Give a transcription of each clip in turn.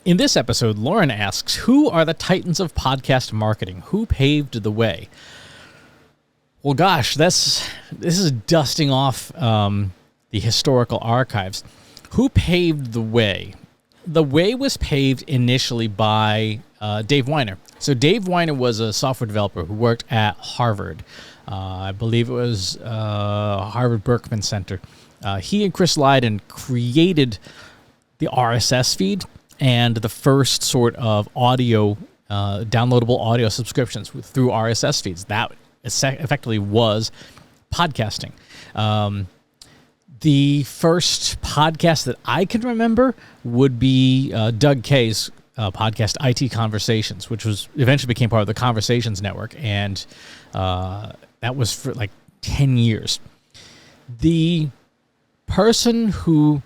In this episode, Lauren asks, who are the titans of podcast marketing? Who paved the way? Well, gosh, this is dusting off the historical archives. Who paved the way? The way was paved initially by Dave Weiner. So Dave Weiner was a software developer who worked at Harvard. I believe it was Harvard Berkman Center. He and Chris Lydon created the RSS feed and the first sort of audio, downloadable audio subscriptions through RSS feeds. That effectively was podcasting. The first podcast that I can remember would be Doug Kay's podcast, IT Conversations, which was eventually became part of the Conversations Network, and that was for like 10 years. The person who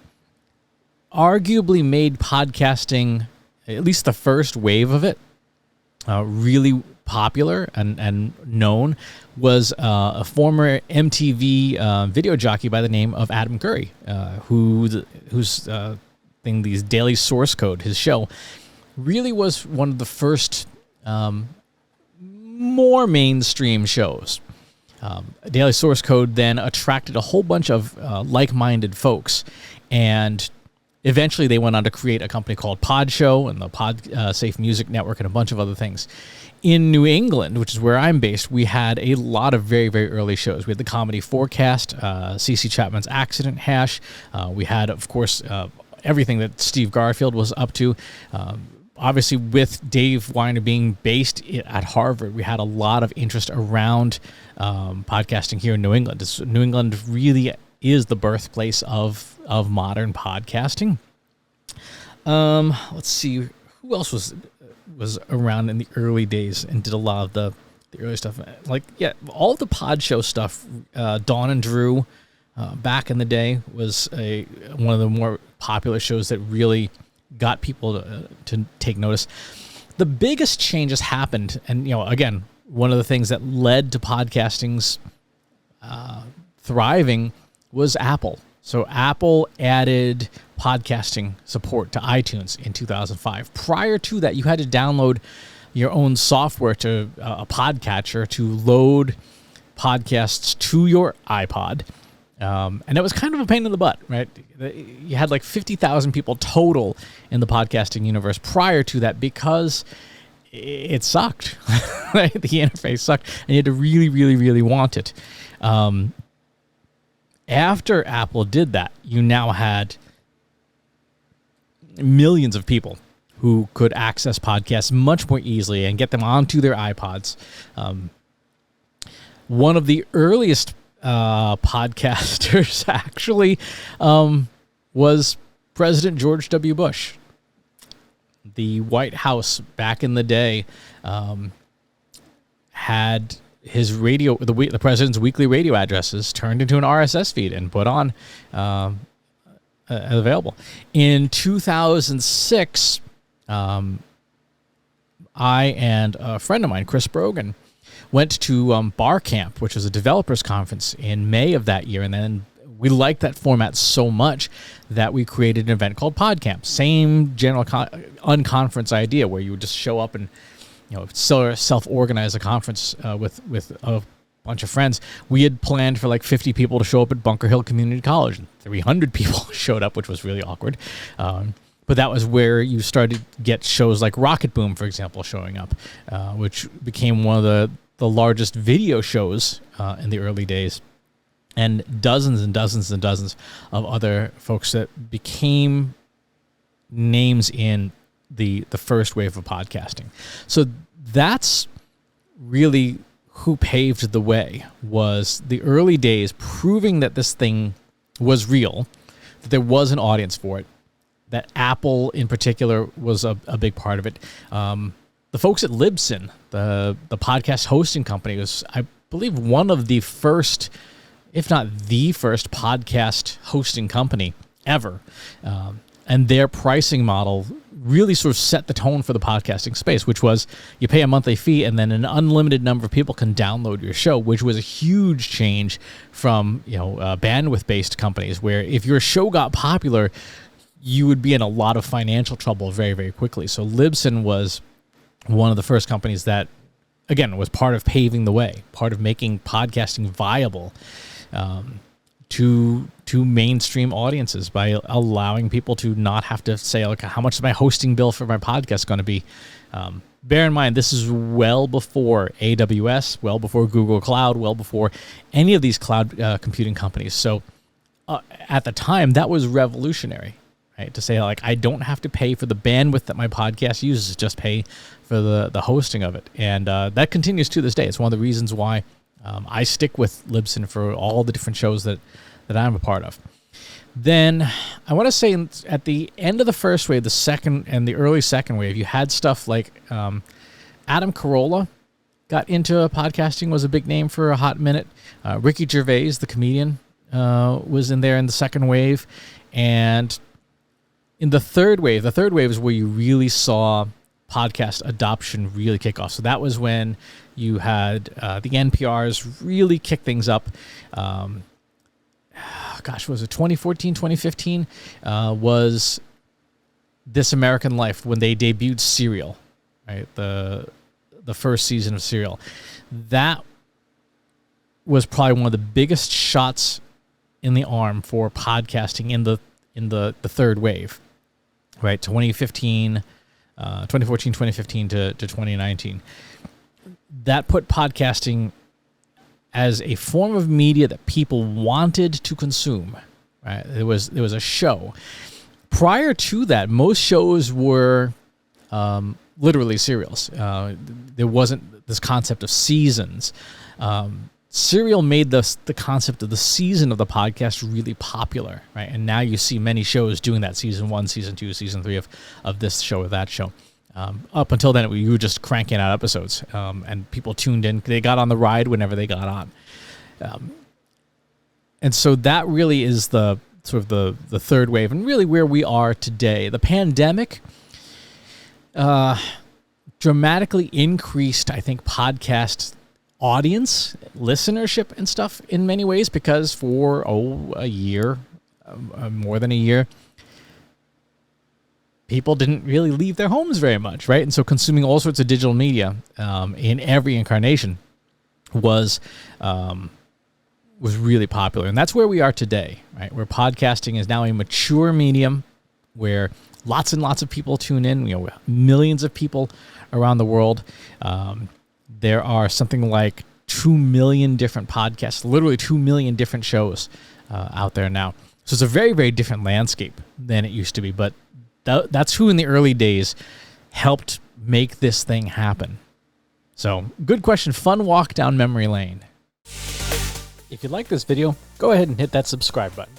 arguably made podcasting, at least the first wave of it, really popular and known, was a former MTV video jockey by the name of Adam Curry, whose thing, these Daily Source Code, his show, really was one of the first more mainstream shows. Daily Source Code then attracted a whole bunch of like-minded folks, and eventually they went on to create a company called Pod Show and the Pod Safe Music Network and a bunch of other things. In New England, which is where I'm based, we had a lot of very, very early shows. We had the Comedy Forecast, C.C. Chapman's Accident Hash. We had, of course, everything that Steve Garfield was up to. Obviously, with Dave Weiner being based at Harvard, we had a lot of interest around podcasting here in New England. New England really is the birthplace of modern podcasting. Let's see, who else was around in the early days and did a lot of the early stuff. Like, yeah, all the Pod Show stuff. Dawn and Drew, back in the day, was one of the more popular shows that really got people to take notice. The biggest changes happened, and again, one of the things that led to podcasting's thriving was Apple. So Apple added podcasting support to iTunes in 2005. Prior to that, you had to download your own software to a podcatcher to load podcasts to your iPod. And it was kind of a pain in the butt, right? You had like 50,000 people total in the podcasting universe prior to that because it sucked. Right? The interface sucked, and you had to really, really, really want it. After Apple did that, you now had millions of people who could access podcasts much more easily and get them onto their iPods. One of the earliest podcasters actually was President George W. Bush. The White House back in the day had his radio, the president's weekly radio addresses turned into an RSS feed and put on available. In 2006, I and a friend of mine, Chris Brogan, went to Bar Camp, which was a developers conference in May of that year, and then we liked that format so much that we created an event called PodCamp. Same general unconference idea where you would just show up and self-organize a conference with a bunch of friends. We had planned for like 50 people to show up at Bunker Hill Community College, and 300 people showed up, which was really awkward. But that was where you started to get shows like Rocket Boom, for example, showing up, which became one of the largest video shows in the early days, and dozens and dozens and dozens of other folks that became names in the first wave of podcasting. So that's really who paved the way, was the early days proving that this thing was real, that there was an audience for it, that Apple in particular was a big part of it. The folks at Libsyn, the podcast hosting company, was, I believe, one of the first, if not the first, podcast hosting company ever. And their pricing model really sort of set the tone for the podcasting space, which was you pay a monthly fee and then an unlimited number of people can download your show, which was a huge change from bandwidth-based companies where if your show got popular, you would be in a lot of financial trouble very, very quickly. So Libsyn was one of the first companies that, again, was part of paving the way, part of making podcasting viable to mainstream audiences by allowing people to not have to say, like, how much is my hosting bill for my podcast going to be? Bear in mind, this is well before AWS, well before Google Cloud, well before any of these cloud computing companies. So at the time, that was revolutionary, right? To say, like, I don't have to pay for the bandwidth that my podcast uses, just pay for the hosting of it. And that continues to this day. It's one of the reasons why I stick with Libsyn for all the different shows that I'm a part of. Then I want to say at the end of the first wave, the second and the early second wave, you had stuff like Adam Carolla got into podcasting, was a big name for a hot minute. Ricky Gervais, the comedian, was in there in the second wave. And in the third wave is where you really saw podcast adoption really kick off. So that was when you had the NPRs really kick things up. Was it 2014, 2015? Was This American Life when they debuted Serial, right? The first season of Serial. That was probably one of the biggest shots in the arm for podcasting in the third wave, right? 2014, 2015 to 2019. That put podcasting as a form of media that people wanted to consume, right? There was a show. Prior to that, most shows were literally serials. There wasn't this concept of seasons. Serial made the concept of the season of the podcast really popular, right? And now you see many shows doing that, season 1, season 2, season 3 of this show or that show. Up until then, you were just cranking out episodes, and people tuned in. They got on the ride whenever they got on. And so that really is the sort of the third wave, and really where we are today. The pandemic dramatically increased, I think, podcast audience, listenership and stuff in many ways, because for a year, more than a year, people didn't really leave their homes very much, right? And so consuming all sorts of digital media in every incarnation was really popular. And that's where we are today, right? Where podcasting is now a mature medium where lots and lots of people tune in, millions of people around the world. There are something like 2 million different podcasts, literally 2 million different shows out there now. So it's a very, very different landscape than it used to be. But that's who in the early days helped make this thing happen. So, good question. Fun walk down memory lane. If you like this video, go ahead and hit that subscribe button.